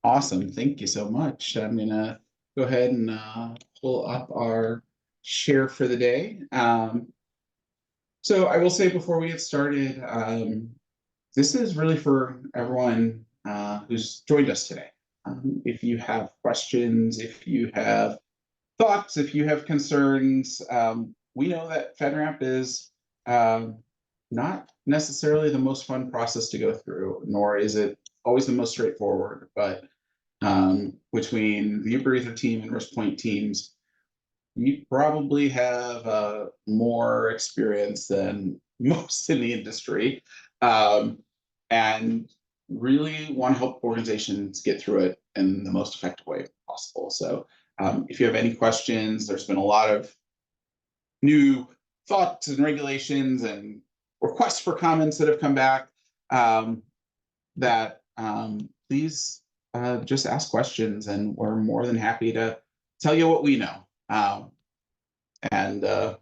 Awesome. Thank you so much. I'm going to go ahead and pull up our share for the day. So I will say before we get started, this is really for everyone who's joined us today. If you have questions, if you have thoughts, if you have concerns, we know that FedRAMP is not necessarily the most fun process to go through, nor is it always the most straightforward, but between the UberEther team and RiskPoint teams, you probably have more experience than most in the industry, and really want to help organizations get through it in the most effective way possible. So if you have any questions, there's been a lot of new thoughts and regulations and requests for comments that have come back, that please just ask questions, and we're more than happy to tell you what we know. And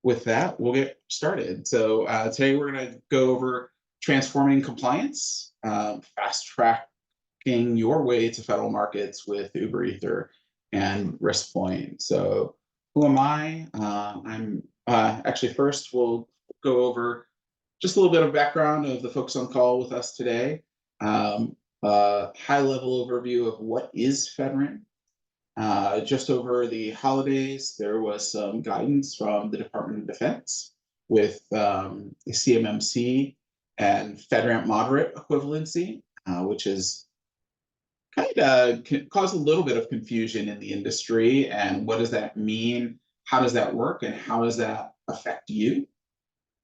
with that, we'll get started. So today we're going to go over transforming compliance, fast tracking your way to federal markets with UberEther and RiskPoint. So who am I? I'm actually, first we'll go over just a little bit of background of the folks on call with us today. High-level overview of what is FedRAMP. Just over the holidays, there was some guidance from the Department of Defense with the CMMC and FedRAMP moderate equivalency, which is kind of caused a little bit of confusion in the industry. And what does that mean? How does that work? And how does that affect you?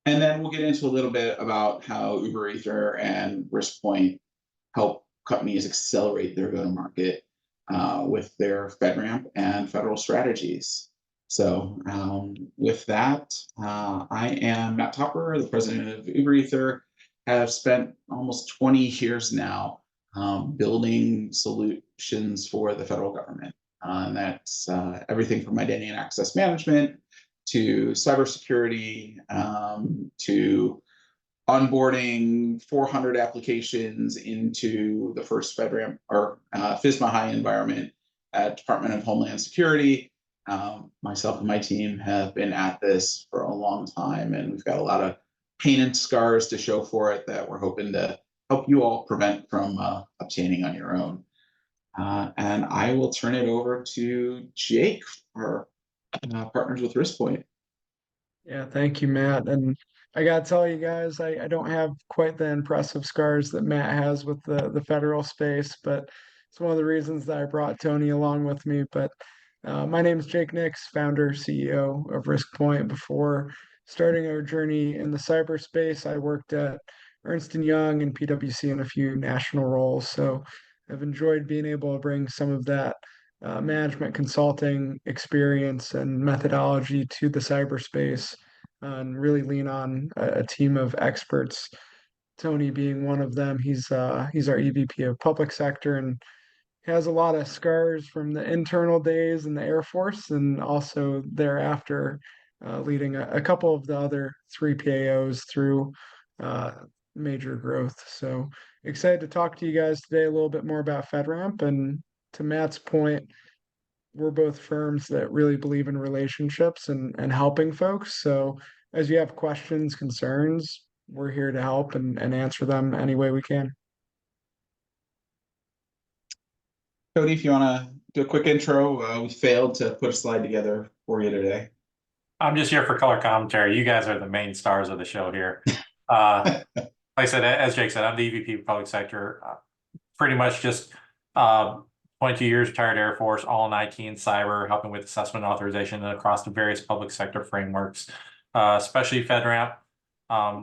And then we'll get into a little bit about how UberEther and RiskPoint help companies accelerate their go-to-market with their FedRAMP and federal strategies. So with that, I am Matt Topper, the president of UberEther. Have spent almost 20 years now building solutions for the federal government. And that's everything from identity and access management to cybersecurity, to onboarding 400 applications into the first FedRAMP or FISMA high environment at Department of Homeland Security. Myself and my team have been at this for a long time, and we've got a lot of pain and scars to show for it that we're hoping to help you all prevent from obtaining on your own. And I will turn it over to Jake, our partners with RiskPoint. Yeah, thank you, Matt. And I gotta tell you guys, I don't have quite the impressive scars that Matt has with the federal space, but it's one of the reasons that I brought Tony along with me. But my name is Jake Nix, founder, CEO of RiskPoint. Before starting our journey in the cyberspace, I worked at Ernst & Young and PwC in a few national roles. So I've enjoyed being able to bring some of that management consulting experience and methodology to the cyberspace and really lean on a team of experts. Tony being one of them. He's our EVP of public sector and has a lot of scars from the internal days in the Air Force and also thereafter leading a couple of the other three PAOs through major growth. So excited to talk to you guys today a little bit more about FedRAMP. And to Matt's point, we're both firms that really believe in relationships and helping folks. So as you have questions, concerns, we're here to help and answer them any way we can. Cody, if you want to do a quick intro, we failed to put a slide together for you today. I'm just here for color commentary. You guys are the main stars of the show here. Like I said, as Jake said, I'm the EVP of public sector. Pretty much just 22 years retired Air Force, all in IT and cyber, helping with assessment authorization across the various public sector frameworks, especially FedRAMP.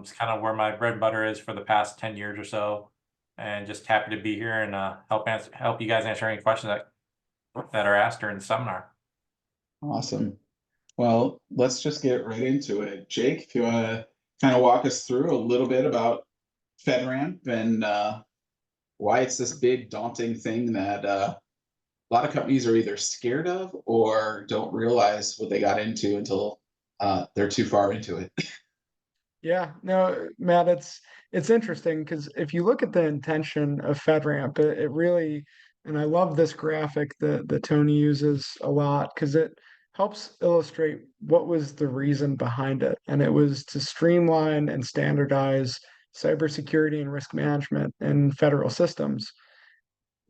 It's kind of where my bread and butter is for the past 10 years or so. And just happy to be here and help you guys answer any questions that are asked during the seminar. Awesome. Well, let's just get right into it. Jake, if you want to kind of walk us through a little bit about FedRAMP and why it's this big, daunting thing that a lot of companies are either scared of or don't realize what they got into until they're too far into it. Yeah, no, Matt, it's interesting because if you look at the intention of FedRAMP, it really, and I love this graphic that Tony uses a lot because it helps illustrate what was the reason behind it. And it was to streamline and standardize cybersecurity and risk management in federal systems.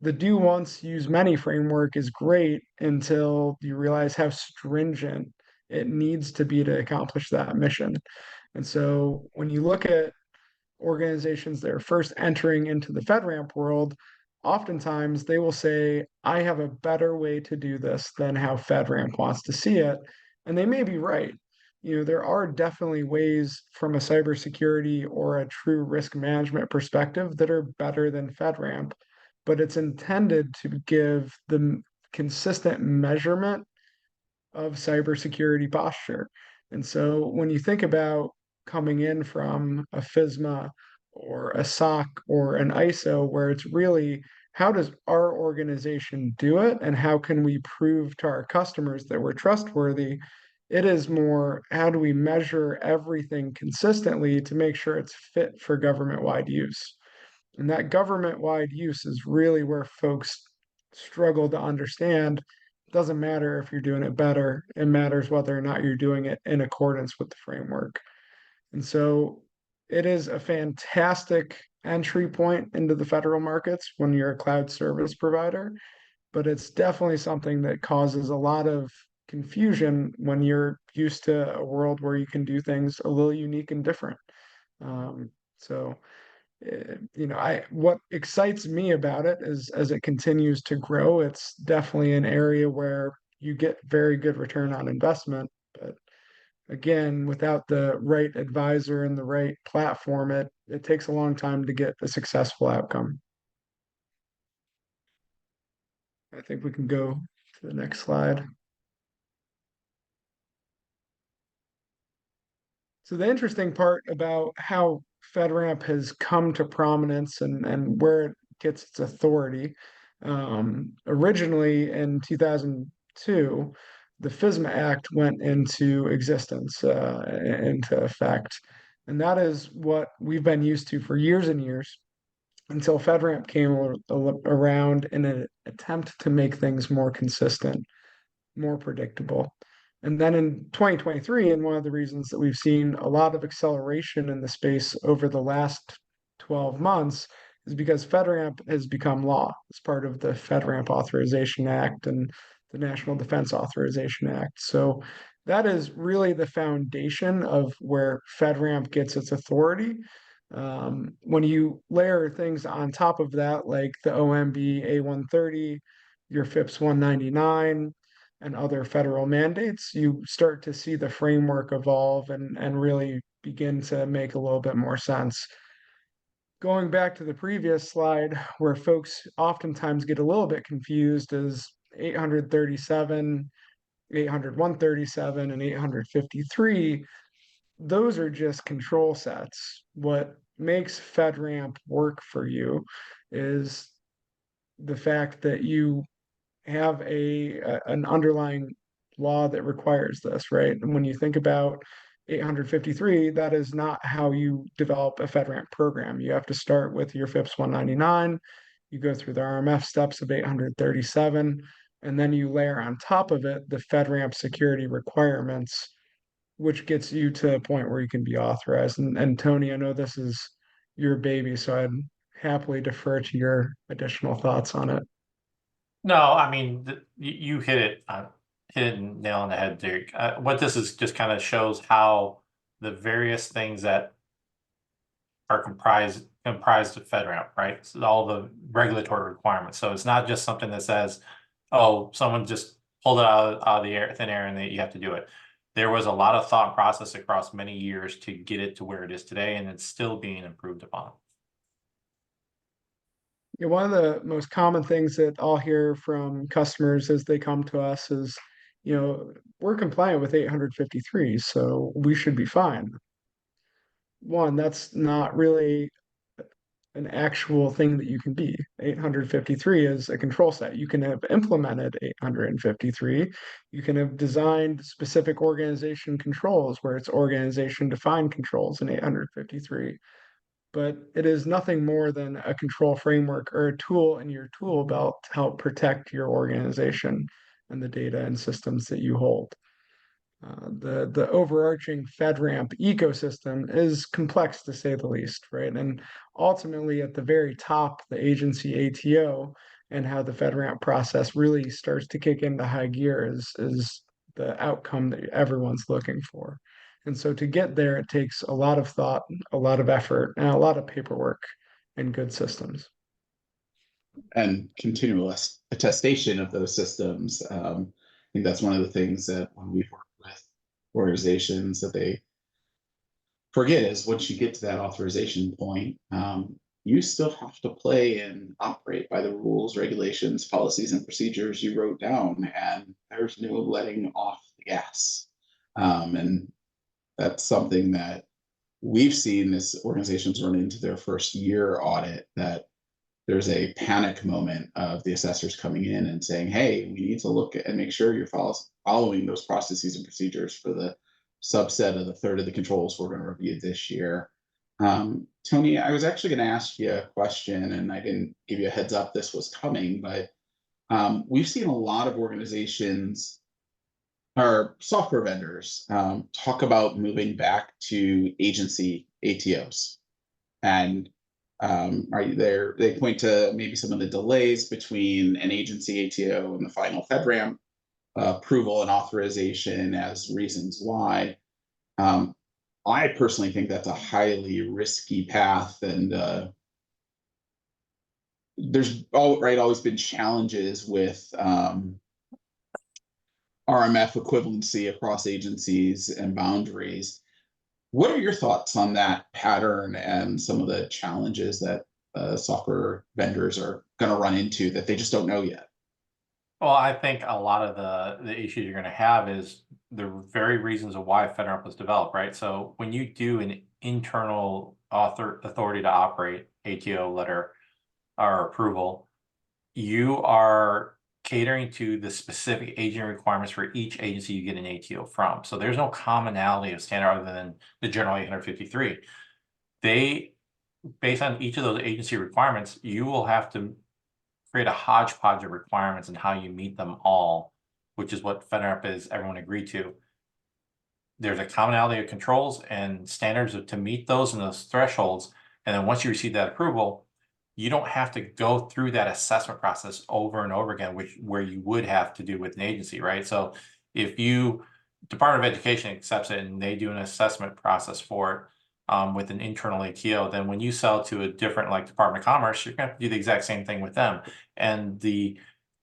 The do once, use many framework is great until you realize how stringent it needs to be to accomplish that mission. And so when you look at organizations that are first entering into the FedRAMP world, oftentimes they will say, I have a better way to do this than how FedRAMP wants to see it. And they may be right. There are definitely ways from a cybersecurity or a true risk management perspective that are better than FedRAMP, but it's intended to give the consistent measurement of cybersecurity posture. And so when you think about coming in from a FISMA or a SOC or an ISO, where it's really how does our organization do it and how can we prove to our customers that we're trustworthy? It is more how do we measure everything consistently to make sure it's fit for government wide use? And that government wide use is really where folks struggle to understand. It doesn't matter if you're doing it better, it matters whether or not you're doing it in accordance with the framework. And so it is a fantastic entry point into the federal markets when you're a cloud service provider, but it's definitely something that causes a lot of confusion when you're used to a world where you can do things a little unique and different. So I what excites me about it is as it continues to grow, it's definitely an area where you get very good return on investment. But again, without the right advisor and the right platform, it takes a long time to get a successful outcome. I think we can go to the next slide. So the interesting part about how FedRAMP has come to prominence and where it gets its authority, originally in 2002, the FISMA Act went into existence, into effect. And that is what we've been used to for years and years until FedRAMP came around in an attempt to make things more consistent, more predictable. And then in 2023, and one of the reasons that we've seen a lot of acceleration in the space over the last 12 months is because FedRAMP has become law as part of the FedRAMP Authorization Act and the National Defense Authorization Act. So that is really the foundation of where FedRAMP gets its authority. When you layer things on top of that, like the OMB A130, your FIPS 199, and other federal mandates, you start to see the framework evolve and really begin to make a little bit more sense. Going back to the previous slide, where folks oftentimes get a little bit confused is 837, 800 137, and 853. Those are just control sets. What makes FedRAMP work for you is the fact that you have an underlying law that requires this, right? And when you think about 853, that is not how you develop a FedRAMP program. You have to start with your FIPS 199, you go through the RMF steps of 837, and then you layer on top of it the FedRAMP security requirements, which gets you to a point where you can be authorized. And Tony, I know this is your baby, so I'd happily defer to your additional thoughts on it. No, I mean, you hit it nail on the head, Derek. What this is just kind of shows how the various things that are comprised of FedRAMP, right? So all the regulatory requirements. So it's not just something that says, "Oh, someone just pulled it out of the air, thin air, and you have to do it." There was a lot of thought process across many years to get it to where it is today, and it's still being improved upon. Yeah, one of the most common things that I'll hear from customers as they come to us is, we're compliant with 853, so we should be fine. One, that's not really an actual thing that you can be. 853 is a control set. You can have implemented 853. You can have designed specific organization controls where it's organization defined controls in 853. But it is nothing more than a control framework or a tool in your tool belt to help protect your organization and the data and systems that you hold. The overarching FedRAMP ecosystem is complex to say the least, right? And ultimately, at the very top, the agency ATO and how the FedRAMP process really starts to kick into high gear is the outcome that everyone's looking for. And so to get there, it takes a lot of thought, a lot of effort, and a lot of paperwork and good systems. And continual attestation of those systems. I think that's one of the things that when we've worked with organizations that they forget is once you get to that authorization point, you still have to play and operate by the rules, regulations, policies, and procedures you wrote down, and there's no letting off the gas. And that's something that we've seen as organizations run into their first year audit, that there's a panic moment of the assessors coming in and saying, hey, we need to look at and make sure you're following those processes and procedures for the subset of the third of the controls we're going to review this year. Tony, I was actually going to ask you a question, and I didn't give you a heads up this was coming, but we've seen a lot of organizations or software vendors talk about moving back to agency ATOs. And right there, they point to maybe some of the delays between an agency ATO and the final FedRAMP approval and authorization as reasons why. I personally think that's a highly risky path, and there's always been challenges with RMF equivalency across agencies and boundaries. What are your thoughts on that pattern and some of the challenges that software vendors are going to run into that they just don't know yet? Well, I think a lot of the issues you're going to have is the very reasons of why FedRAMP was developed, right? So when you do an internal authority to operate ATO letter or approval, you are catering to the specific agent requirements for each agency you get an ATO from. So there's no commonality of standard other than the general 853. Based on each of those agency requirements, you will have to create a hodgepodge of requirements and how you meet them all, which is what FedRAMP is everyone agreed to. There's a commonality of controls and standards to meet those and those thresholds. And then once you receive that approval, you don't have to go through that assessment process over and over again, where you would have to do with an agency, right? So if Department of Education accepts it and they do an assessment process for it, with an internal ATO, then when you sell to a different, like Department of Commerce, you're going to have to do the exact same thing with them. And the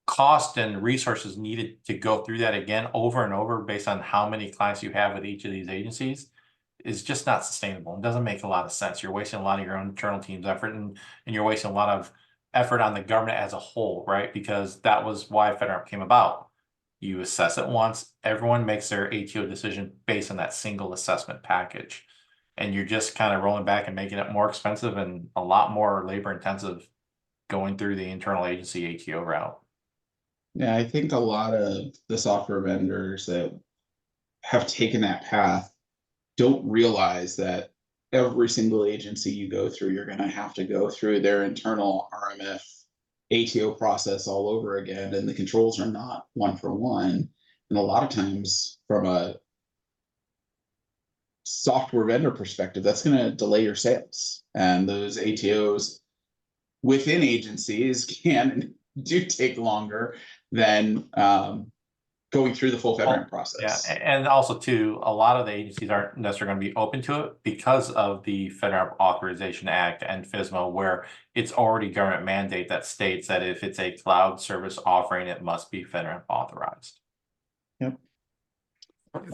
cost and resources needed to go through that again over and over based on how many clients you have with each of these agencies is just not sustainable. It doesn't make a lot of sense. You're wasting a lot of your own internal team's effort, and you're wasting a lot of effort on the government as a whole, right? Because that was why FedRAMP came about. You assess it once, everyone makes their ATO decision based on that single assessment package. And you're just kind of rolling back and making it more expensive and a lot more labor intensive going through the internal agency ATO route. Yeah, I think a lot of the software vendors that have taken that path don't realize that every single agency you go through, you're going to have to go through their internal RMF ATO process all over again, and the controls are not one for one. And a lot of times, from a software vendor perspective, that's going to delay your sales. And those ATOs within agencies do take longer than going through the full FedRAMP process. Yeah, and also too, a lot of the agencies aren't necessarily going to be open to it because of the FedRAMP Authorization Act and FSMA, where it's already government mandate that states that if it's a cloud service offering, it must be FedRAMP authorized. Yep.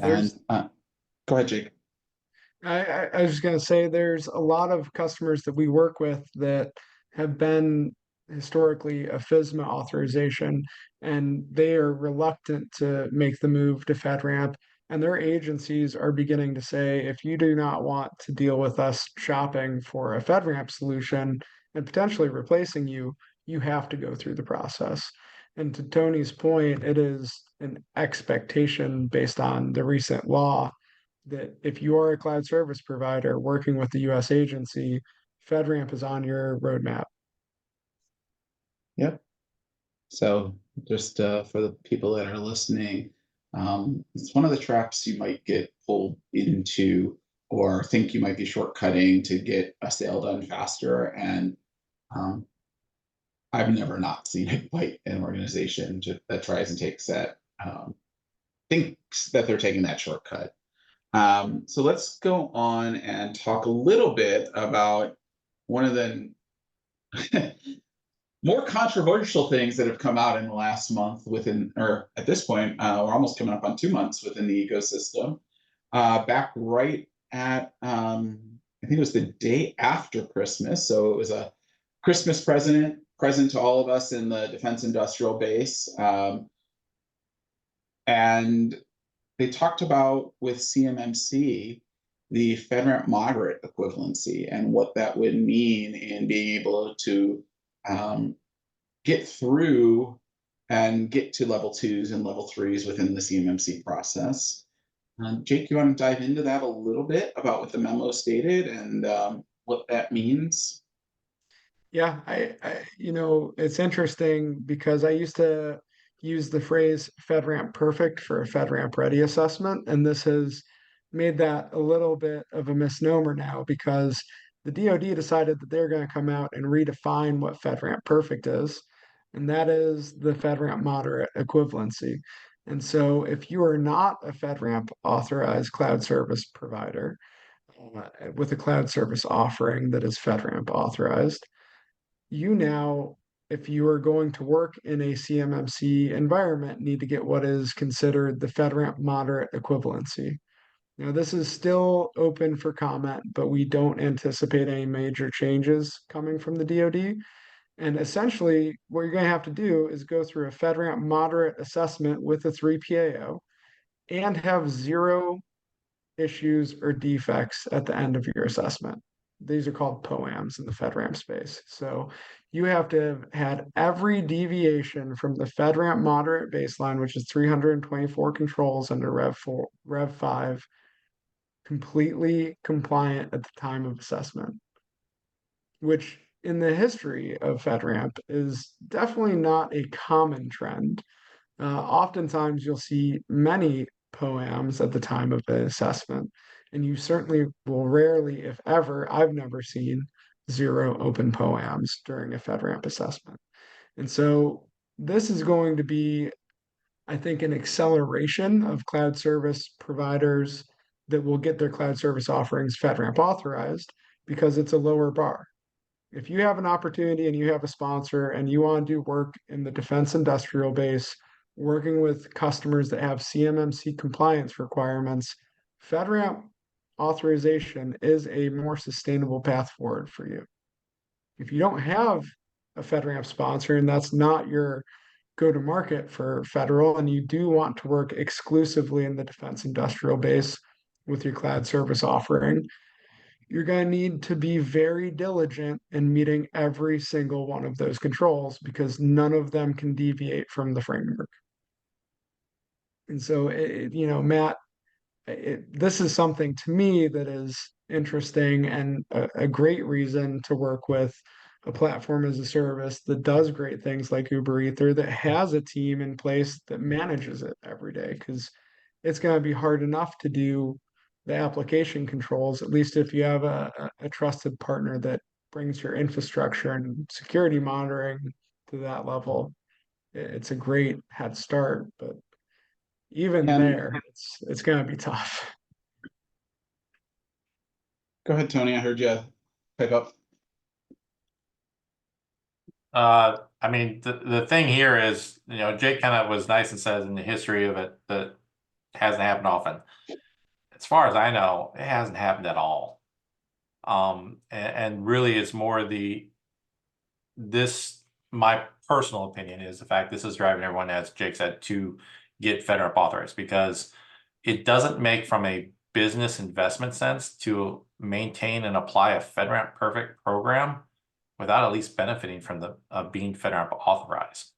And go ahead, Jake. I was just going to say there's a lot of customers that we work with that have been historically a FSMA authorization, and they are reluctant to make the move to FedRAMP. And their agencies are beginning to say, if you do not want to deal with us shopping for a FedRAMP solution and potentially replacing you, you have to go through the process. And to Tony's point, it is an expectation based on the recent law that if you are a cloud service provider working with the US agency, FedRAMP is on your roadmap. Yep. So just for the people that are listening, it's one of the traps you might get pulled into or think you might be shortcutting to get a sale done faster. And um, I've never not seen it bite an organization that tries and takes that, thinks that they're taking that shortcut. So let's go on and talk a little bit about one of the more controversial things that have come out in the last month within, or at this point, we're almost coming up on 2 months within the ecosystem. Back right at, I think it was the day after Christmas. So it was a Christmas present to all of us in the defense industrial base. And they talked about with CMMC, the FedRAMP moderate equivalency and what that would mean in being able to get through and get to level 2s and level 3s within the CMMC process. Jake, you want to dive into that a little bit about what the memo stated and what that means? Yeah, it's interesting because I used to use the phrase FedRAMP perfect for a FedRAMP ready assessment, and this has made that a little bit of a misnomer now because the DoD decided that they're going to come out and redefine what FedRAMP perfect is, and that is the FedRAMP moderate equivalency. And so if you are not a FedRAMP authorized cloud service provider with a cloud service offering that is FedRAMP authorized, you now, if you are going to work in a CMMC environment, need to get what is considered the FedRAMP moderate equivalency. Now, this is still open for comment, but we don't anticipate any major changes coming from the DoD. And essentially, what you're going to have to do is go through a FedRAMP moderate assessment with a 3PAO and have zero issues or defects at the end of your assessment. These are called POAMs in the FedRAMP space. So you have to have had every deviation from the FedRAMP moderate baseline, which is 324 controls under Rev 5, completely compliant at the time of assessment, which in the history of FedRAMP is definitely not a common trend. Oftentimes, you'll see many POAMs at the time of the assessment, and you certainly will rarely, if ever, I've never seen zero open POAMs during a FedRAMP assessment. And so this is going to be, I think, an acceleration of cloud service providers that will get their cloud service offerings FedRAMP authorized because it's a lower bar. If you have an opportunity and you have a sponsor and you want to do work in the defense industrial base, working with customers that have CMMC compliance requirements, FedRAMP authorization is a more sustainable path forward for you. If you don't have a FedRAMP sponsor and that's not your go to market for federal, and you do want to work exclusively in the defense industrial base with your cloud service offering, you're going to need to be very diligent in meeting every single one of those controls because none of them can deviate from the framework. And so, Matt, this is something to me that is interesting and a great reason to work with a platform as a service that does great things like UberEther, that has a team in place that manages it every day, because it's going to be hard enough to do the application controls, at least if you have a trusted partner that brings your infrastructure and security monitoring to that level. It's a great head start, but even And there, it's going to be tough. go ahead, Tony. I heard you pick up. I mean, the thing here is, Jake kind of was nice and says in the history of it that hasn't happened often. As far as I know, it hasn't happened at all. And really it's more my personal opinion is the fact this is driving everyone, as Jake said, to get FedRAMP authorized, because it doesn't make from a business investment sense to maintain and apply a FedRAMP perfect program without at least benefiting from the being FedRAMP authorized.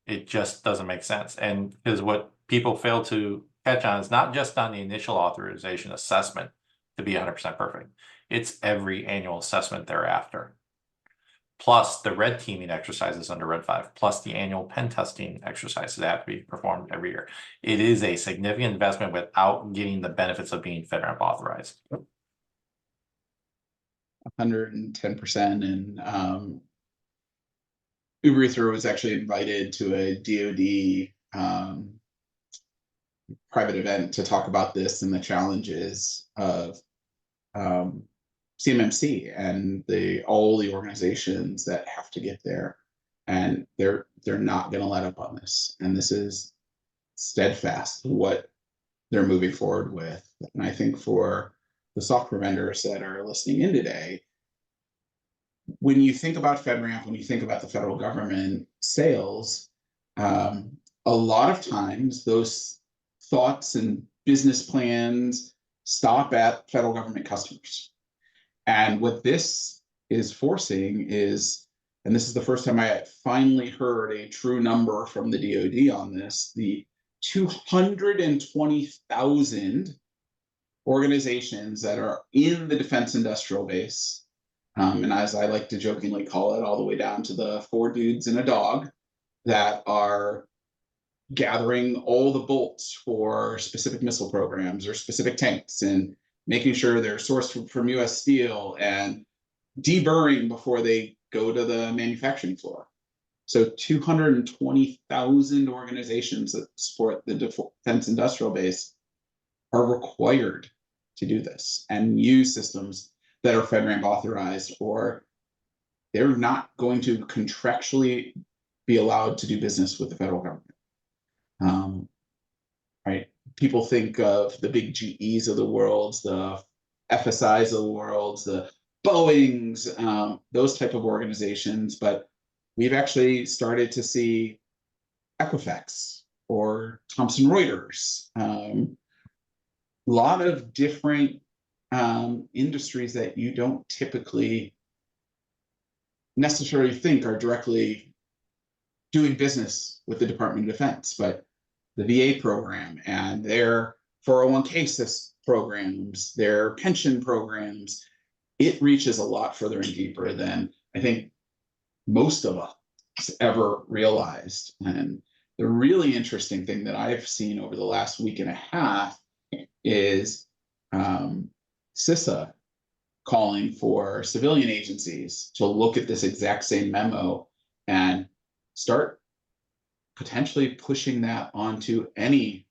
It just doesn't make sense. And because what people fail to catch on is not just on the initial authorization assessment to be 100% perfect. It's every annual assessment thereafter, plus the red teaming exercises under Red 5, plus the annual pen testing exercises that have to be performed every year. It is a significant investment without getting the benefits of being FedRAMP authorized. 110%. And UberEther was actually invited to a DoD private event to talk about this and the challenges of CMMC and all the organizations that have to get there, and they're not going to let up on this. And this is steadfast what they're moving forward with. And I think for the software vendors that are listening in today, when you think about FedRAMP, when you think about the federal government sales, a lot of times those thoughts and business plans stop at federal government customers. And what this is forcing is, and this is the first time I finally heard a true number from the DoD on this, the 220,000 organizations that are in the defense industrial base. And as I like to jokingly call it, all the way down to the 4 dudes and a dog that are gathering all the bolts for specific missile programs or specific tanks and making sure they're sourced from US steel and deburring before they go to the manufacturing floor. So 220,000 organizations that support the defense industrial base are required to do this and use systems that are FedRAMP authorized, or they're not going to contractually be allowed to do business with the federal government. Right? People think of the big GEs of the world, the FSIs of the world, the Boeings, those type of organizations, but we've actually started to see Equifax or Thomson Reuters, a lot of different industries that you don't typically necessarily think are directly doing business with the Department of Defense, but the VA program and their 401k programs, their pension programs, it reaches a lot further and deeper than I think most of us ever realized. And the really interesting thing that I've seen over the last week and a half is CISA calling for civilian agencies to look at this exact same memo and start potentially pushing that onto any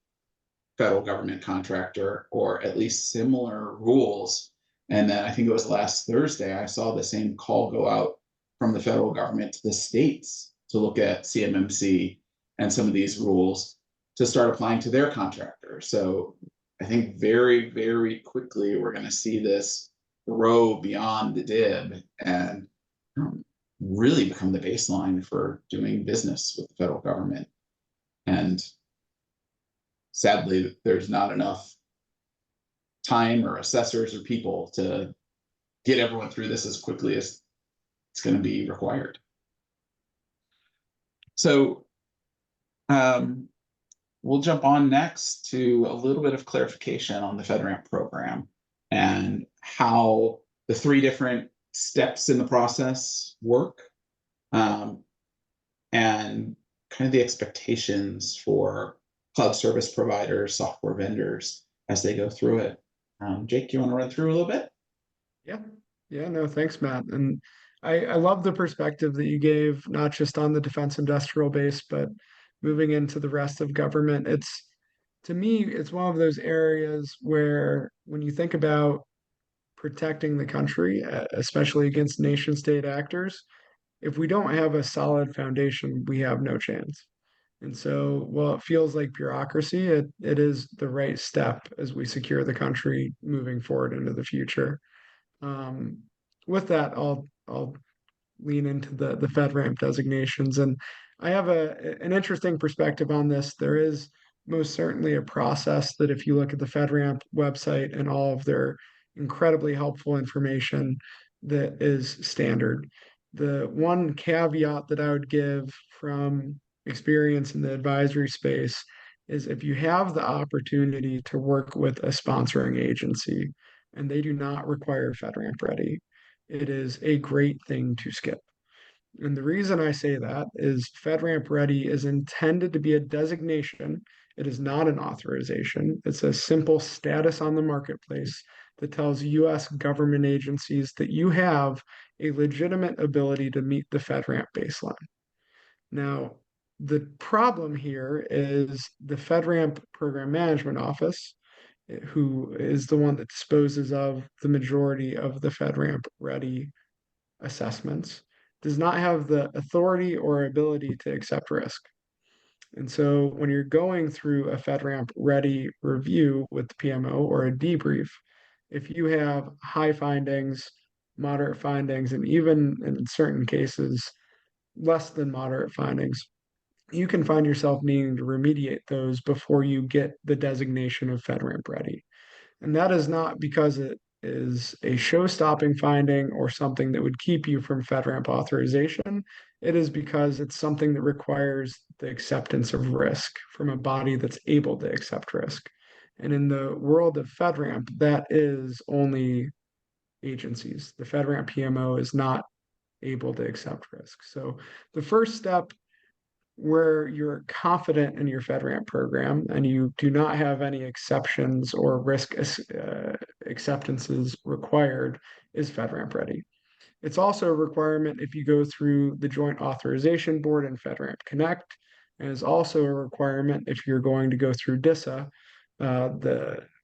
federal government contractor, or at least similar rules. And then I think it was last Thursday, I saw the same call go out from the federal government to the states to look at CMMC and some of these rules to start applying to their contractors. So I think very, very quickly, we're going to see this grow beyond the DIB and really become the baseline for doing business with the federal government. And sadly, there's not enough time or assessors or people to get everyone through this as quickly as it's going to be required. So we'll jump on next to a little bit of clarification on the FedRAMP program and how the 3 different steps in the process work, and kind of the expectations for cloud service providers, software vendors as they go through it. Jake, you want to run through a little bit? Yeah, no, thanks, Matt. And I love the perspective that you gave, not just on the defense industrial base, but moving into the rest of government. To me, it's one of those areas where when you think about protecting the country, especially against nation state actors, if we don't have a solid foundation, we have no chance. And so, while it feels like bureaucracy, it is the right step as we secure the country moving forward into the future. With that, I'll lean into the FedRAMP designations, and I have an interesting perspective on this. There is most certainly a process that, if you look at the FedRAMP website and all of their incredibly helpful information, that is standard. The one caveat that I would give from experience in the advisory space is if you have the opportunity to work with a sponsoring agency and they do not require FedRAMP ready, it is a great thing to skip. And the reason I say that is FedRAMP Ready is intended to be a designation. It is not an authorization. It's a simple status on the marketplace that tells US government agencies that you have a legitimate ability to meet the FedRAMP baseline. Now, the problem here is the FedRAMP Program Management Office, who is the one that disposes of the majority of the FedRAMP Ready assessments, does not have the authority or ability to accept risk. And so when you're going through a FedRAMP ready review with the PMO or a debrief, if you have high findings, moderate findings, and even in certain cases, less than moderate findings, you can find yourself needing to remediate those before you get the designation of FedRAMP ready. And that is not because it is a show-stopping finding or something that would keep you from FedRAMP authorization. It is because it's something that requires the acceptance of risk from a body that's able to accept risk. And in the world of FedRAMP, that is only agencies. The FedRAMP PMO is not able to accept risk. So the first step where you're confident in your FedRAMP program and you do not have any exceptions or risk acceptances required is FedRAMP ready. It's also a requirement if you go through the Joint Authorization Board and FedRAMP Connect, and is also a requirement if you're going to go through DISA,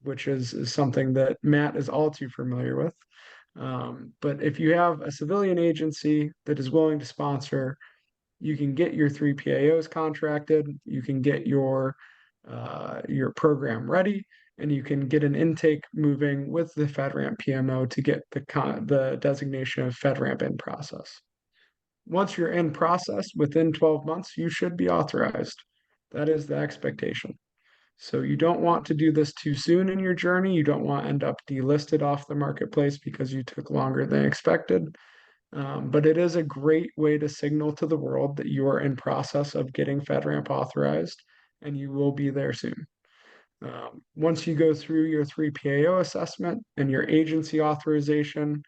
which is something that Matt is all too familiar with. But if you have a civilian agency that is willing to sponsor, you can get your 3 PAOs contracted, you can get your program ready, and you can get an intake moving with the FedRAMP PMO to get the designation of FedRAMP in process. Once you're in process, within 12 months, you should be authorized. That is the expectation. So you don't want to do this too soon in your journey. You don't want to end up delisted off the marketplace because you took longer than expected. But it is a great way to signal to the world that you are in process of getting FedRAMP authorized and you will be there soon. Once you go through your 3 PAO assessment and your agency authorization,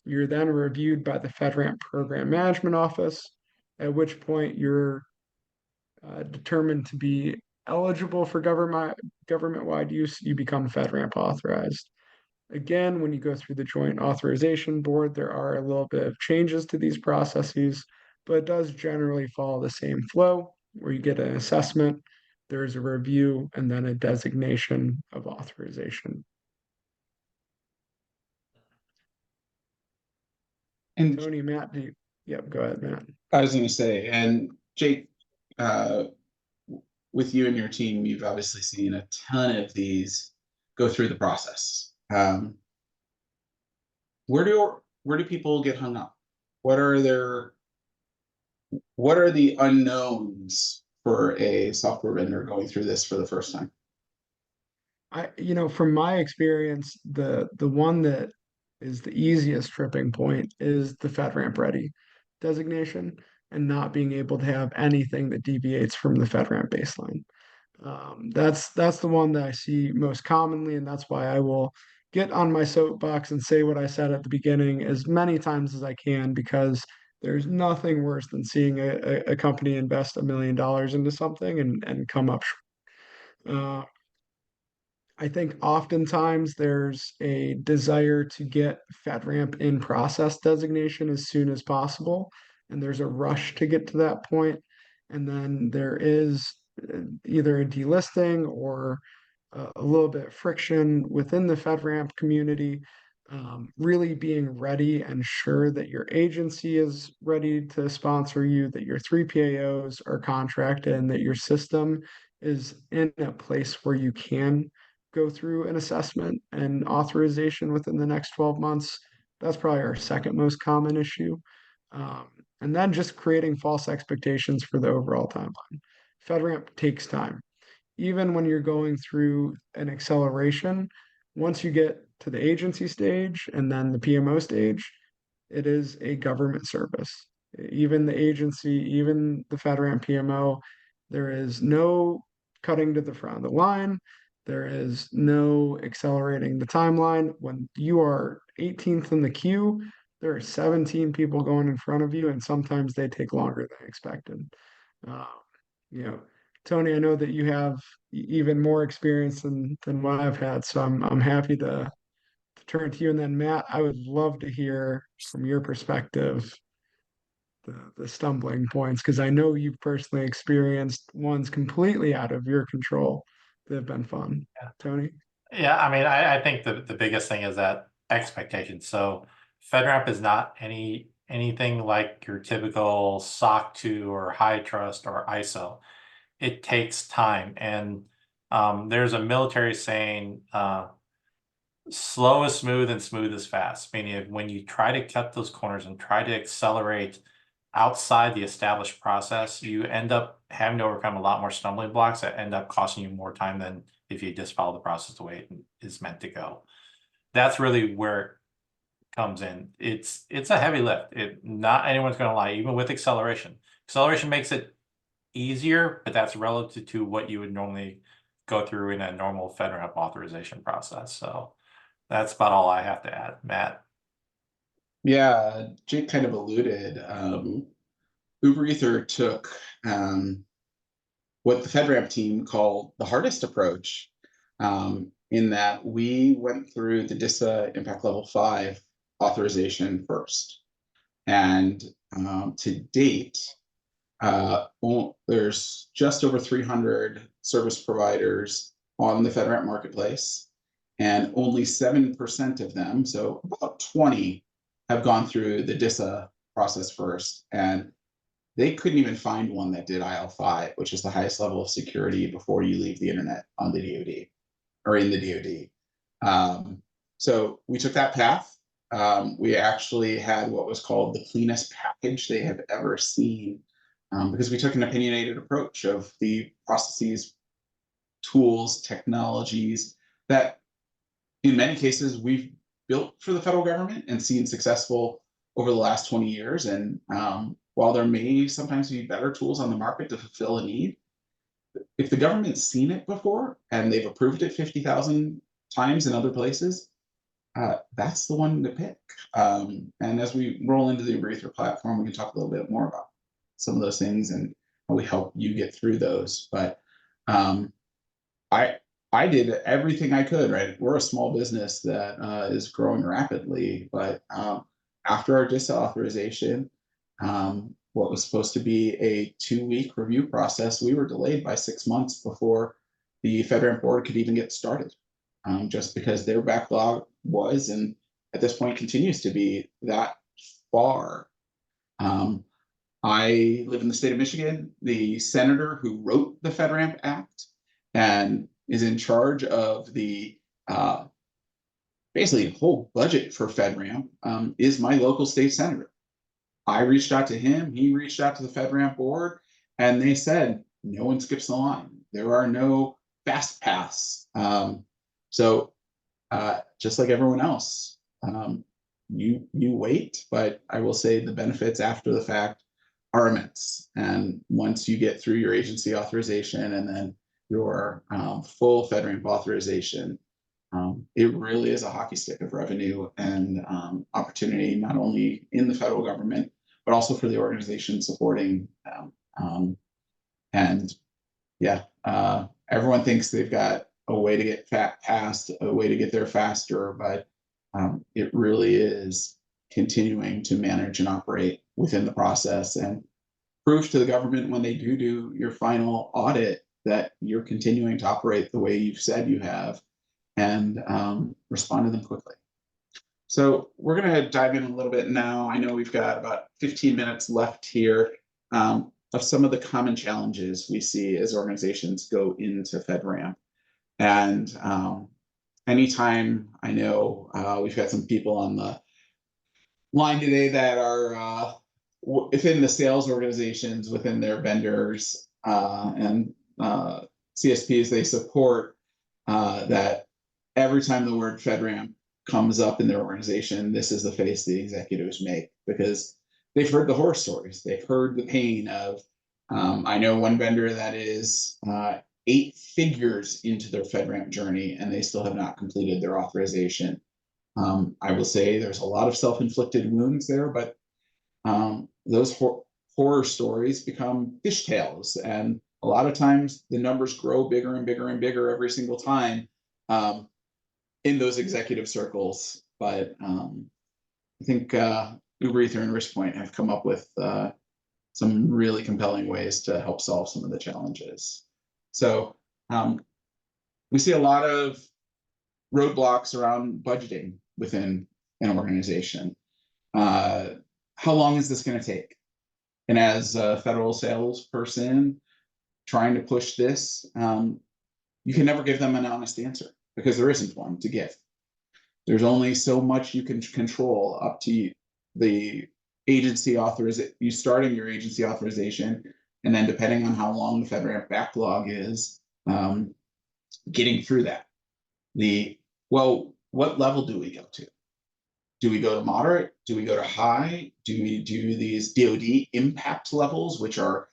you're then reviewed by the FedRAMP Program Management Office, at which point you're determined to be eligible for government-wide use, you become FedRAMP authorized. Again, when you go through the Joint Authorization Board, there are a little bit of changes to these processes, but it does generally follow the same flow where you get an assessment, there is a review, and then a designation of authorization. And Tony, Matt, yep, go ahead, Matt. I was going to say, and Jake, with you and your team, you've obviously seen a ton of these go through the process. Where do people get hung up? What are the unknowns for a software vendor going through this for the first time? From my experience, the one that is the easiest tripping point is the FedRAMP ready designation and not being able to have anything that deviates from the FedRAMP baseline. That's the one that I see most commonly, and that's why I will get on my soapbox and say what I said at the beginning as many times as I can, because there's nothing worse than seeing a company invest $1 million into something and come up short. I think oftentimes there's a desire to get FedRAMP in process designation as soon as possible, and there's a rush to get to that point. And then there is either a delisting or a little bit of friction within the FedRAMP community. Really being ready and sure that your agency is ready to sponsor you, that your 3 PAOs are contracted, and that your system is in a place where you can go through an assessment and authorization within the next 12 months. That's probably our second most common issue. And then just creating false expectations for the overall timeline. FedRAMP takes time. Even when you're going through an acceleration, once you get to the agency stage and then the PMO stage, it is a government service. Even the agency, even the FedRAMP PMO, there is no cutting to the front of the line. There is no accelerating the timeline. When you are 18th in the queue, there are 17 people going in front of you, and sometimes they take longer than expected. Uh, you know, Tony, I know that you have even more experience than what I've had, so I'm happy to turn to you. And then Matt, I would love to hear from your perspective the stumbling points, because I know you've personally experienced ones completely out of your control that have been fun. Yeah. Tony? Yeah, I mean, I think the biggest thing is that expectation. So FedRAMP is not anything like your typical SOC 2 or high trust or ISO. It takes time. And there's a military saying, slow is smooth and smooth is fast, meaning when you try to cut those corners and try to accelerate outside the established process, you end up having to overcome a lot more stumbling blocks that end up costing you more time than if you just follow the process the way it is meant to go. That's really where it comes in. It's a heavy lift. Not anyone's going to lie, even with acceleration. Acceleration makes it easier, but that's relative to what you would normally go through in a normal FedRAMP authorization process. So that's about all I have to add, Matt. Yeah, Jake kind of alluded. UberEther took what the FedRAMP team called the hardest approach, in that we went through the DISA Impact Level 5 authorization first. And to date, there's just over 300 service providers on the FedRAMP marketplace, and only 7% of them, so about 20, have gone through the DISA process first. And they couldn't even find one that did IL5, which is the highest level of security before you leave the internet on the DoD or in the DoD. So we took that path. We actually had what was called the cleanest package they have ever seen, because we took an opinionated approach of the processes, tools, technologies that in many cases we've built for the federal government and seen successful over the last 20 years. And while there may sometimes be better tools on the market to fulfill a need, if the government's seen it before and they've approved it 50,000 times in other places, that's the one to pick. And as we roll into the UberEther platform, we can talk a little bit more about some of those things and how we help you get through those. But I did everything I could, right? We're a small business that is growing rapidly, but after our DISA authorization, what was supposed to be a 2-week review process, we were delayed by 6 months before the FedRAMP board could even get started, just because their backlog was, and at this point continues to be, that far. I live in the state of Michigan. The senator who wrote the FedRAMP Act and is in charge of the basically whole budget for FedRAMP is my local state senator. I reached out to him, he reached out to the FedRAMP board, and they said, no one skips the line. There are no fast paths. So just like everyone else, you wait, but I will say the benefits after the fact are immense. And once you get through your agency authorization and then your full FedRAMP authorization, it really is a hockey stick of revenue and opportunity, not only in the federal government, but also for the organization supporting them. And yeah, everyone thinks they've got a way to get past, a way to get there faster, but it really is continuing to manage and operate within the process and prove to the government when they do your final audit that you're continuing to operate the way you've said you have, and respond to them quickly. So we're going to dive in a little bit now. I know we've got about 15 minutes left here of some of the common challenges we see as organizations go into FedRAMP. And anytime, I know we've got some people on the line today that are within the sales organizations, within their vendors and CSPs they support, that every time the word FedRAMP comes up in their organization, this is the face the executives make, because they've heard the horror stories. They've heard the pain of, I know one vendor that is 8 figures into their FedRAMP journey, and they still have not completed their authorization. I will say there's a lot of self-inflicted wounds there, but those horror stories become fishtails, and a lot of times the numbers grow bigger and bigger and bigger every single time in those executive circles. But I think UberEther and RiskPoint have come up with some really compelling ways to help solve some of the challenges. So we see a lot of roadblocks around budgeting within an organization. How long is this going to take? And as a federal salesperson trying to push this, you can never give them an honest answer, because there isn't one to give. There's only so much you can control up to the agency authorization, you starting your agency authorization, and then depending on how long the FedRAMP backlog is, getting through that. Well, what level do we go to? Do we go to moderate? Do we go to high? Do we do these DoD impact levels, which are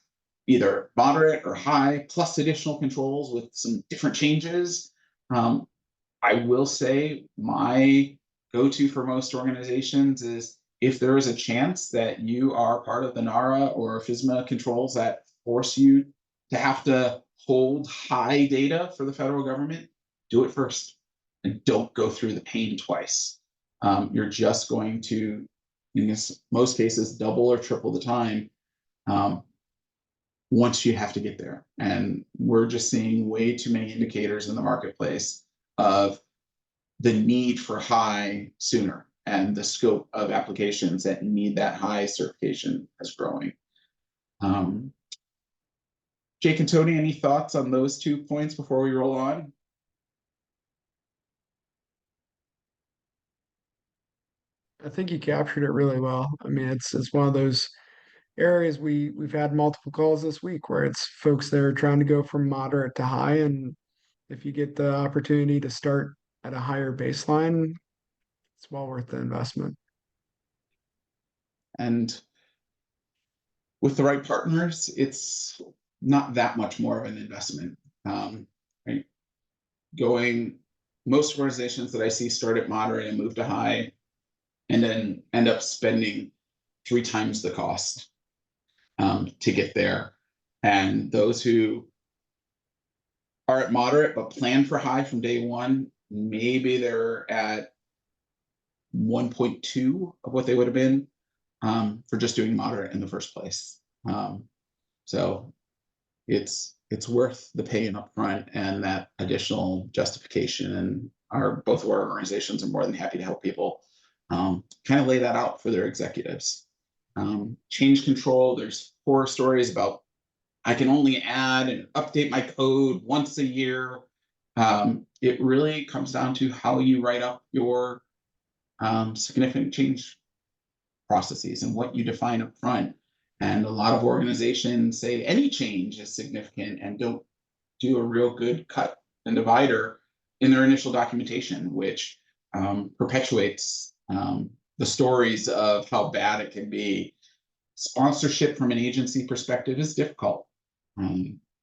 either moderate or high, plus additional controls with some different changes? I will say my go-to for most organizations is, if there is a chance that you are part of the NARA or FISMA controls that force you to have to hold high data for the federal government, do it first and don't go through the pain twice. You're just going to, in most cases, double or triple the time once you have to get there. And we're just seeing way too many indicators in the marketplace of the need for high sooner, and the scope of applications that need that high certification is growing. Jake and Tony, any thoughts on those 2 points before we roll on? I think you captured it really well. I mean, it's one of those areas we've had multiple calls this week where it's folks that are trying to go from moderate to high, and if you get the opportunity to start at a higher baseline, it's well worth the investment. And with the right partners, it's not that much more of an investment. Right? Most organizations that I see start at moderate and move to high, and then end up spending 3 times the cost to get there. And those who are at moderate but plan for high from day one, maybe they're at 1.2 of what they would have been for just doing moderate in the first place. So it's worth the pay up front and that additional justification. And both of our organizations are more than happy to help people kind of lay that out for their executives. Change control, there's horror stories about, I can only add and update my code once a year. It really comes down to how you write up your significant change processes and what you define up front. And a lot of organizations say any change is significant and don't do a real good cut and divider in their initial documentation, which perpetuates the stories of how bad it can be. Sponsorship from an agency perspective is difficult.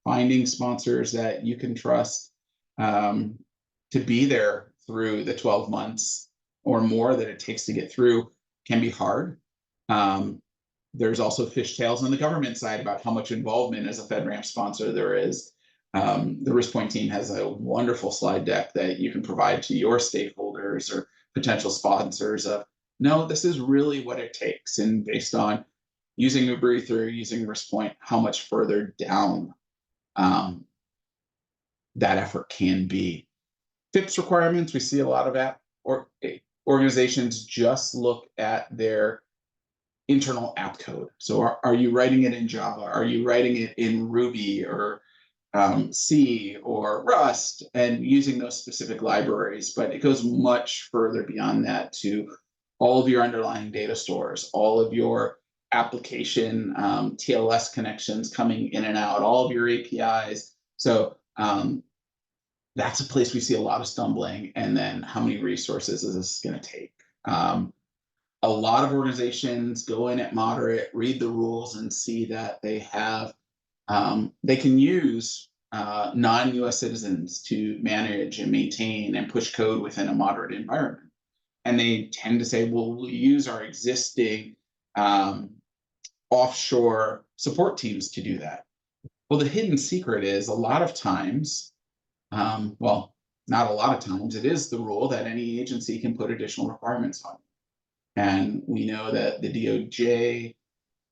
Finding sponsors that you can trust to be there through the 12 months or more that it takes to get through can be hard. There's also fishtails on the government side about how much involvement as a FedRAMP sponsor there is. The RiskPoint team has a wonderful slide deck that you can provide to your stakeholders or potential sponsors of, no, this is really what it takes. And based on using UberEther, using RiskPoint, how much further down that effort can be. FIPS requirements, we see a lot of that, or organizations just look at their internal app code. So are you writing it in Java? Are you writing it in Ruby or C or Rust, and using those specific libraries? But it goes much further beyond that to all of your underlying data stores, all of your application TLS connections coming in and out, all of your APIs. So that's a place we see a lot of stumbling. And then how many resources is this going to take? A lot of organizations go in at moderate, read the rules, and see that they have they can use non-US citizens to manage and maintain and push code within a moderate environment. And they tend to say, well, we'll use our existing offshore support teams to do that. Well, the hidden secret is a lot of times, well, not a lot of times, it is the rule that any agency can put additional requirements on. And we know that the DOJ,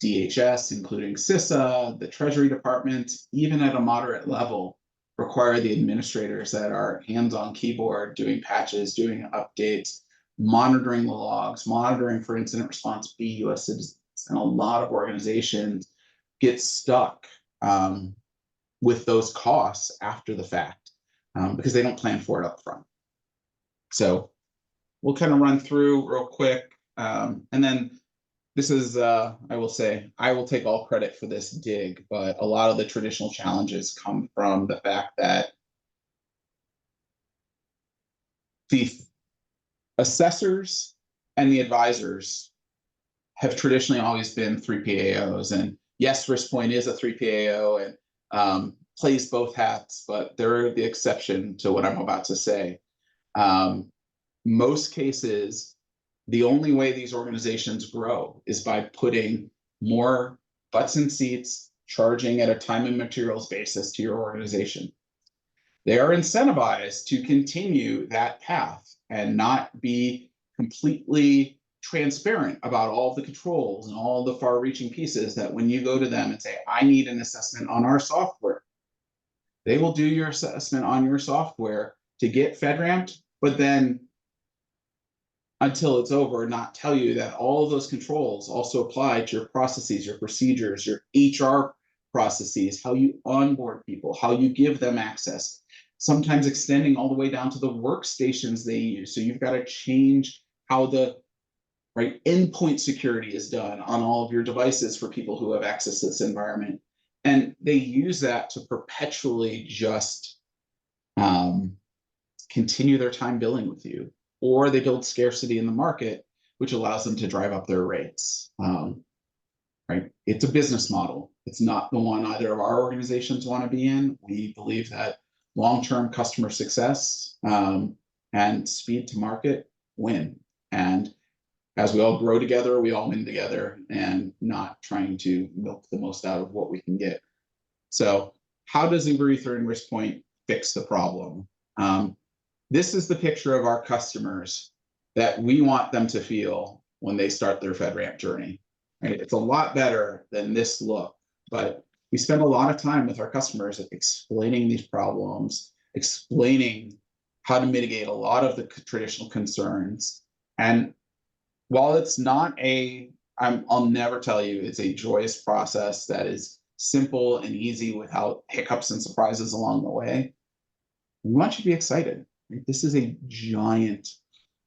DHS, including CISA, the Treasury Department, even at a moderate level, require the administrators that are hands on keyboard, doing patches, doing updates, monitoring the logs, monitoring for incident response, be US citizens. And a lot of organizations get stuck with those costs after the fact because they don't plan for it up front. So we'll kind of run through real quick. And then this is, I will say, I will take all credit for this dig, but a lot of the traditional challenges come from the fact that the assessors and the advisors have traditionally always been 3PAOs. And yes, RiskPoint is a 3PAO and plays both hats, but they're the exception to what I'm about to say. Most cases, the only way these organizations grow is by putting more butts in seats, charging at a time and materials basis to your organization. They are incentivized to continue that path and not be completely transparent about all the controls and all the far-reaching pieces that when you go to them and say, I need an assessment on our software, they will do your assessment on your software to get FedRAMPed, but then until it's over, not tell you that all of those controls also apply to your processes, your procedures, your HR processes, how you onboard people, how you give them access, sometimes extending all the way down to the workstations they use. So you've got to change how the endpoint security is done on all of your devices for people who have access to this environment. And they use that to perpetually just continue their time billing with you. Or they build scarcity in the market, which allows them to drive up their rates. It's a business model. It's not the one either of our organizations want to be in. We believe that long-term customer success and speed to market win. And as we all grow together, we all win together, and not trying to milk the most out of what we can get. So how does UberEther and RiskPoint fix the problem? This is the picture of our customers that we want them to feel when they start their FedRAMP journey. It's a lot better than this look, but we spend a lot of time with our customers explaining these problems, explaining how to mitigate a lot of the traditional concerns. And while it's not I'll never tell you it's a joyous process that is simple and easy without hiccups and surprises along the way, we want you to be excited. This is a giant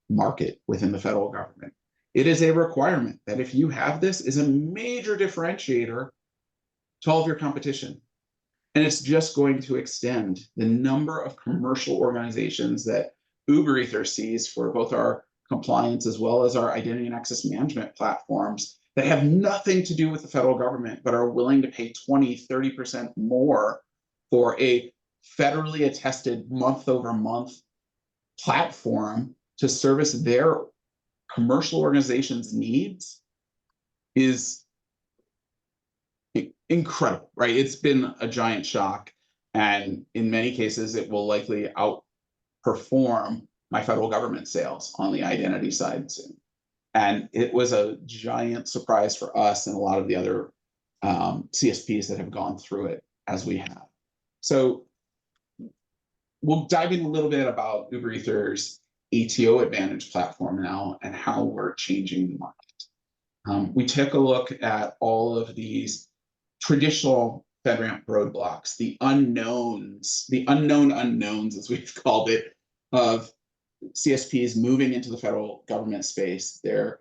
market within the federal government. It is a requirement that if you have this, is a major differentiator to all of your competition. And it's just going to extend the number of commercial organizations that UberEther sees for both our compliance as well as our identity and access management platforms that have nothing to do with the federal government, but are willing to pay 20, 30% more for a federally attested month-over-month platform to service their commercial organization's needs is incredible, right? It's been a giant shock. And in many cases, it will likely outperform my federal government sales on the identity side soon. And it was a giant surprise for us and a lot of the other CSPs that have gone through it as we have. So we'll dive in a little bit about UberEther's ATO Advantage platform now and how we're changing the market. We took a look at all of these traditional FedRAMP roadblocks, the unknowns, the unknown unknowns, as we've called it, of CSPs moving into the federal government space. They're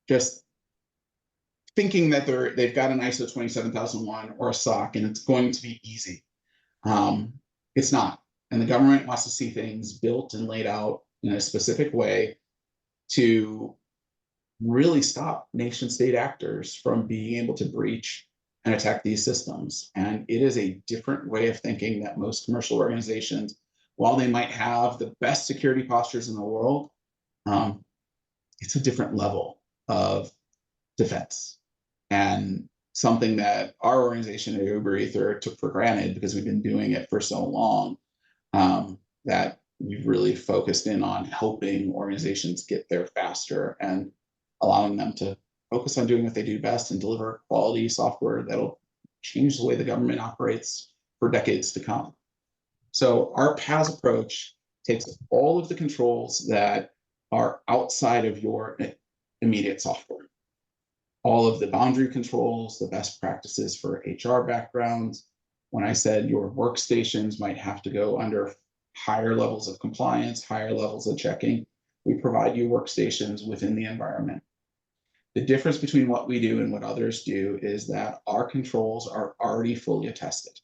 just thinking that they've got an ISO 27001 or a SOC and it's going to be easy. It's not. And the government wants to see things built and laid out in a specific way to really stop nation state actors from being able to breach and attack these systems. And it is a different way of thinking that most commercial organizations, while they might have the best security postures in the world, it's a different level of defense. And something that our organization at UberEther took for granted because we've been doing it for so long, that we've really focused in on helping organizations get there faster and allowing them to focus on doing what they do best and deliver quality software that'll change the way the government operates for decades to come. So our PaaS approach takes all of the controls that are outside of your immediate software. All of the boundary controls, the best practices for HR backgrounds. When I said your workstations might have to go under higher levels of compliance, higher levels of checking, we provide you workstations within the environment. The difference between what we do and what others do is that our controls are already fully attested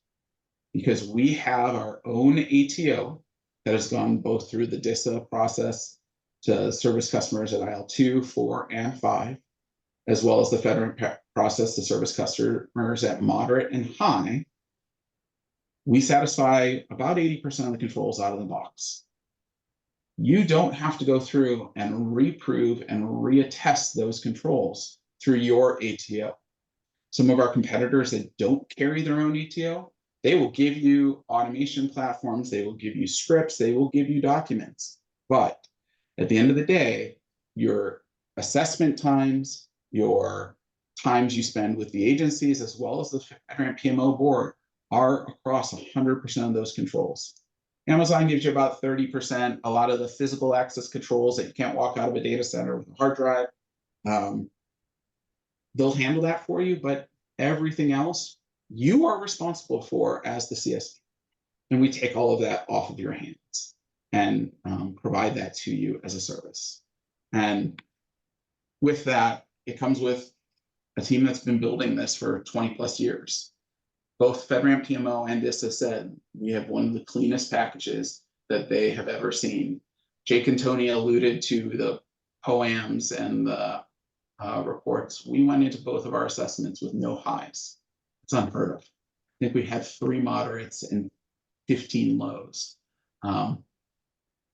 because we have our own ATO that has gone both through the DISA process to service customers at IL2, 4, and 5, as well as the FedRAMP process to service customers at moderate and high. We satisfy about 80% of the controls out of the box. You don't have to go through and reprove and reattest those controls through your ATO. Some of our competitors that don't carry their own ATO, they will give you automation platforms, they will give you scripts, they will give you documents. But at the end of the day, your assessment times, your times you spend with the agencies, as well as the FedRAMP PMO board, are across 100% of those controls. Amazon gives you about 30%. A lot of the physical access controls that you can't walk out of a data center with a hard drive, they'll handle that for you, but everything else you are responsible for as the CSP. And we take all of that off of your hands and provide that to you as a service. And with that, it comes with a team that's been building this for 20 plus years. Both FedRAMP PMO and DISA said we have one of the cleanest packages that they have ever seen. Jake and Tony alluded to the POAMs and the reports. We went into both of our assessments with no highs. It's unheard of. I think we had 3 moderates and 15 lows.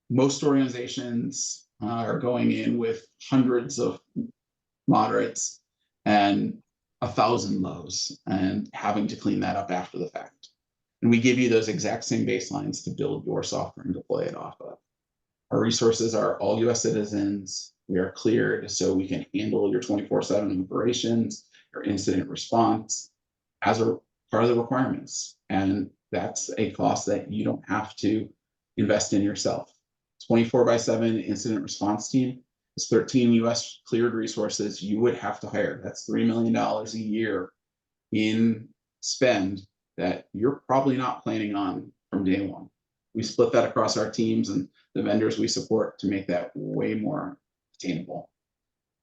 Most organizations are going in with hundreds of moderates and 1,000 lows and having to clean that up after the fact. And we give you those exact same baselines to build your software and deploy it off of. Our resources are all US citizens. We are cleared so we can handle your 24/7 operations, your incident response as a part of the requirements. And that's a cost that you don't have to invest in yourself. 24/7 incident response team is 13 US cleared resources you would have to hire. That's $3 million a year in spend that you're probably not planning on from day one. We split that across our teams and the vendors we support to make that way more attainable.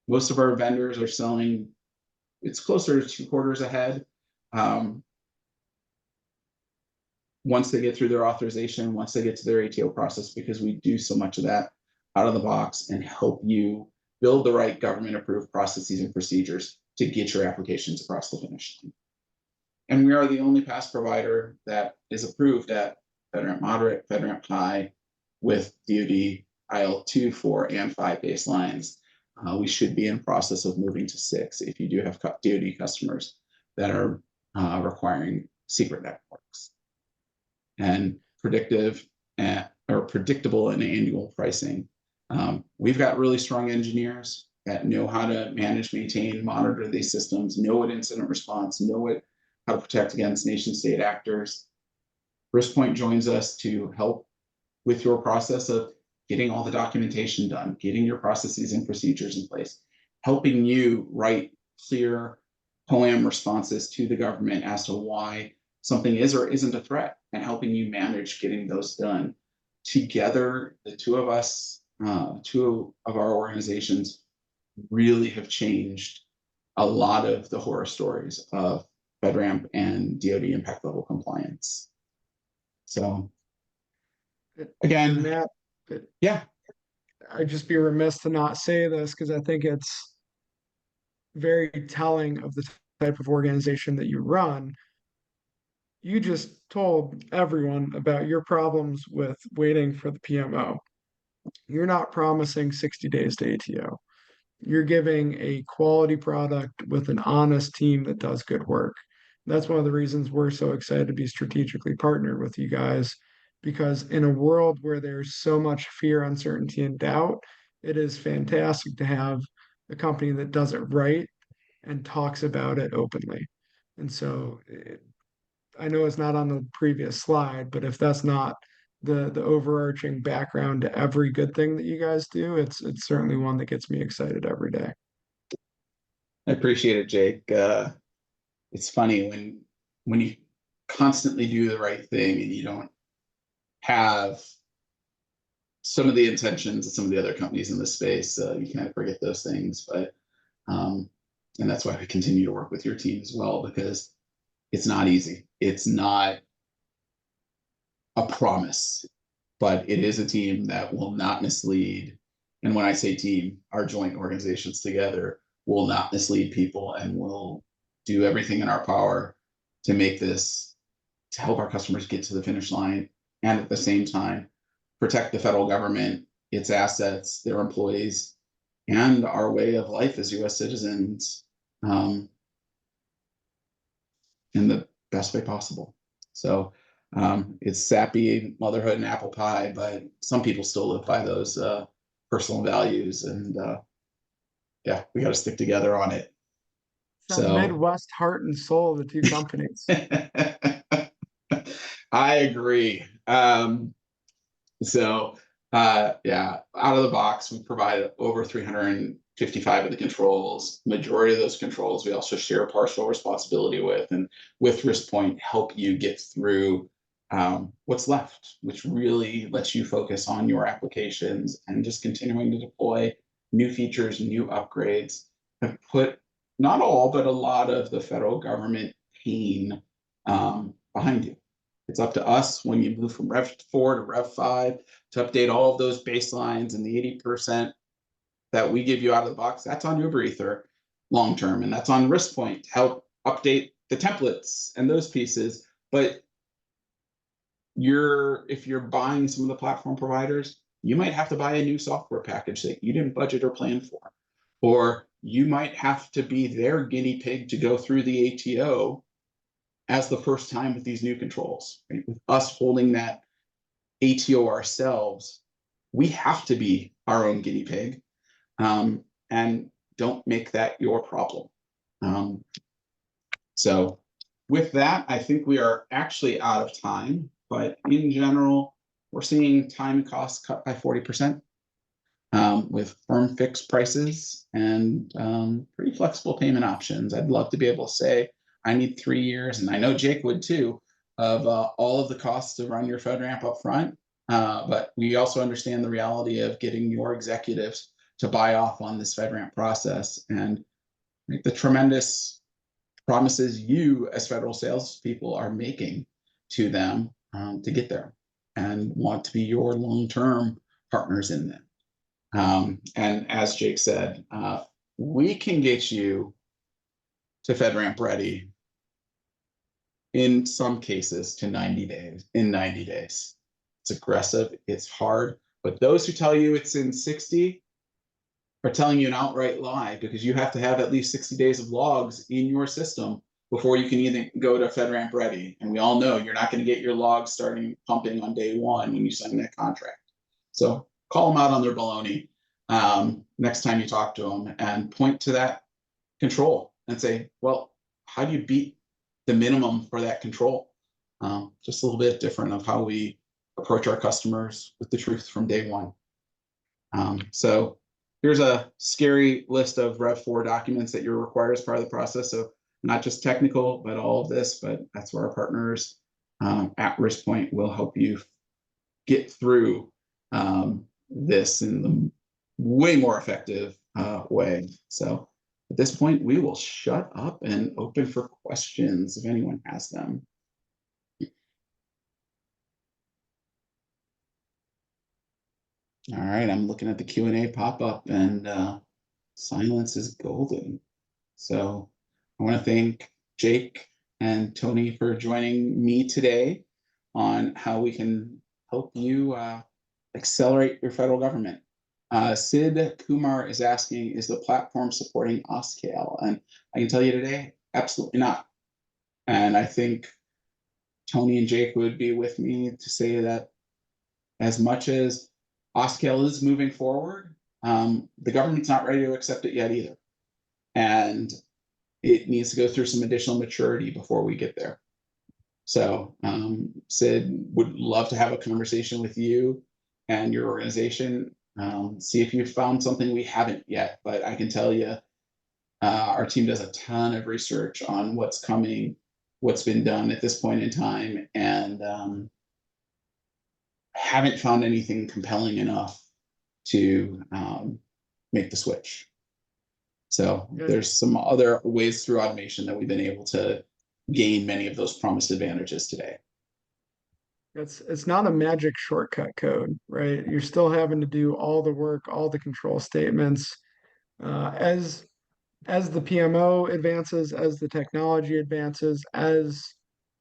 Most of our vendors are selling, it's closer to 2 quarters ahead. Once they get through their authorization, once they get to their ATO process, because we do so much of that out of the box and help you build the right government approved processes and procedures to get your applications across the finish line. And we are the only PaaS provider that is approved at FedRAMP Moderate, FedRAMP High with DoD IL2, 4, and 5 baselines. We should be in process of moving to 6 if you do have DoD customers that are requiring secret networks. And predictable and annual pricing. We've got really strong engineers that know how to manage, maintain, monitor these systems, know what incident response, know how to protect against nation state actors. BriskPoint joins us to help with your process of getting all the documentation done, getting your processes and procedures in place, helping you write clear POAM responses to the government as to why something is or isn't a threat, and helping you manage getting those done. Together, the two of us, 2 of our organizations really have changed a lot of the horror stories of FedRAMP and DoD impact level compliance. So Again, Matt, yeah, I'd just be remiss to not say this because I think it's very telling of the type of organization that you run. You just told everyone about your problems with waiting for the PMO. You're not promising 60 days to ATO. You're giving a quality product with an honest team that does good work. That's one of the reasons we're so excited to be strategically partnered with you guys, because in a world where there's so much fear, uncertainty, and doubt, it is fantastic to have a company that does it right and talks about it openly. And so I know it's not on the previous slide, but if that's not the overarching background to every good thing that you guys do, it's certainly one that gets me excited every day. I appreciate it, Jake. It's funny when you constantly do the right thing and you don't have some of the intentions of some of the other companies in this space, you kind of forget those things. But and that's why we continue to work with your team as well, because it's not easy. It's not a promise, but it is a team that will not mislead. And when I say team, our joint organizations together will not mislead people and will do everything in our power to make this, to help our customers get to the finish line, and at the same time protect the federal government, its assets, their employees, and our way of life as US citizens in the best way possible. So it's sappy motherhood and apple pie, but some people still live by those personal values, and yeah, we got to stick together on it. It's that Midwest heart and soul of the two companies. I agree. So yeah, out of the box, we provide over 355 of the controls. Majority of those controls we also share partial responsibility with, and with RiskPoint help you get through what's left, which really lets you focus on your applications and just continuing to deploy new features, new upgrades, and put not all, but a lot of the federal government pain behind you. It's up to us when you move from Rev 4 to Rev 5 to update all of those baselines, and the 80% that we give you out of the box, that's on UberEther long term, and that's on RiskPoint to help update the templates and those pieces. But if you're buying some of the platform providers, you might have to buy a new software package that you didn't budget or plan for, or you might have to be their guinea pig to go through the ATO as the first time with these new controls. Right? With us holding that ATO ourselves, we have to be our own guinea pig, and don't make that your problem. So with that, I think we are actually out of time, but in general, we're seeing time and costs cut by 40%, with firm fixed prices and pretty flexible payment options. I'd love to be able to say, I need 3 years, and I know Jake would too, of all of the costs to run your FedRAMP up front. But we also understand the reality of getting your executives to buy off on this FedRAMP process, and the tremendous promises you as federal salespeople are making to them to get there, and want to be your long-term partners in them. And as Jake said, we can get you to FedRAMP ready in some cases to 90 days, in 90 days. It's aggressive, it's hard, but those who tell you it's in 60 are telling you an outright lie, because you have to have at least 60 days of logs in your system before you can even go to FedRAMP ready. And we all know you're not going to get your logs starting pumping on day one when you sign that contract. So call them out on their baloney next time you talk to them, and point to that control and say, well, how do you beat the minimum for that control? Just a little bit different of how we approach our customers with the truth from day one. So here's a scary list of Rev 4 documents that you're required as part of the process. So not just technical, but all of this, but that's where our partners at RiskPoint will help you get through this in the way more effective way. So at this point, we will shut up and open for questions if anyone has them. All right, I'm looking at the Q&A pop up, and silence is golden. So I want to thank Jake and Tony for joining me today on how we can help you accelerate your federal government. Sid Kumar is asking, is the platform supporting OSCAL? And I can tell you today, absolutely not. And I think Tony and Jake would be with me to say that as much as OSCAL is moving forward, the government's not ready to accept it yet either. And it needs to go through some additional maturity before we get there. So Sid would love to have a conversation with you and your organization, see if you've found something we haven't yet. But I can tell you, our team does a ton of research on what's coming, what's been done at this point in time, and haven't found anything compelling enough to make the switch. So there's some other ways through automation that we've been able to gain many of those promised advantages today. It's not a magic shortcut code, right? You're still having to do all the work, all the control statements. As the PMO advances, as the technology advances, as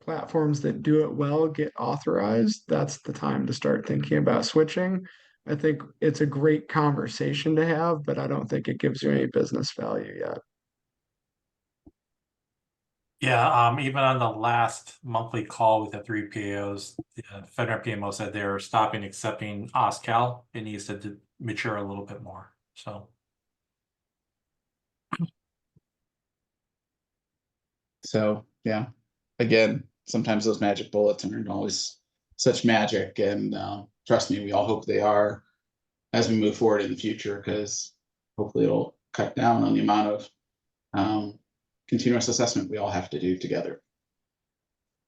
platforms that do it well get authorized, that's the time to start thinking about switching. I think it's a great conversation to have, but I don't think it gives you any business value yet. Yeah, even on the last monthly call with the three PAOs, the FedRAMP PMO said they're stopping accepting OSCAL. It needs to mature a little bit more. So yeah, again, sometimes those magic bullets aren't always such magic, and trust me, we all hope they are as we move forward in the future, because hopefully it'll cut down on the amount of continuous assessment we all have to do together.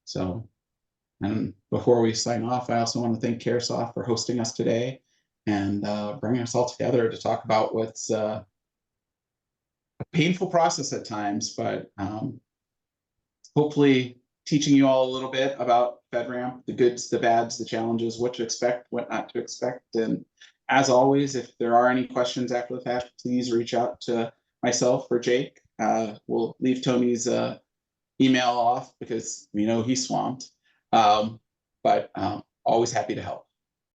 So, and before we sign off, I also want to thank CareSoft for hosting us today and bringing us all together to talk about what's a painful process at times, but hopefully teaching you all a little bit about FedRAMP, the goods, the bads, the challenges, what to expect, what not to expect. And as always, if there are any questions after the fact, please reach out to myself or Jake. We'll leave Tony's email off because we know he's swamped, but always happy to help.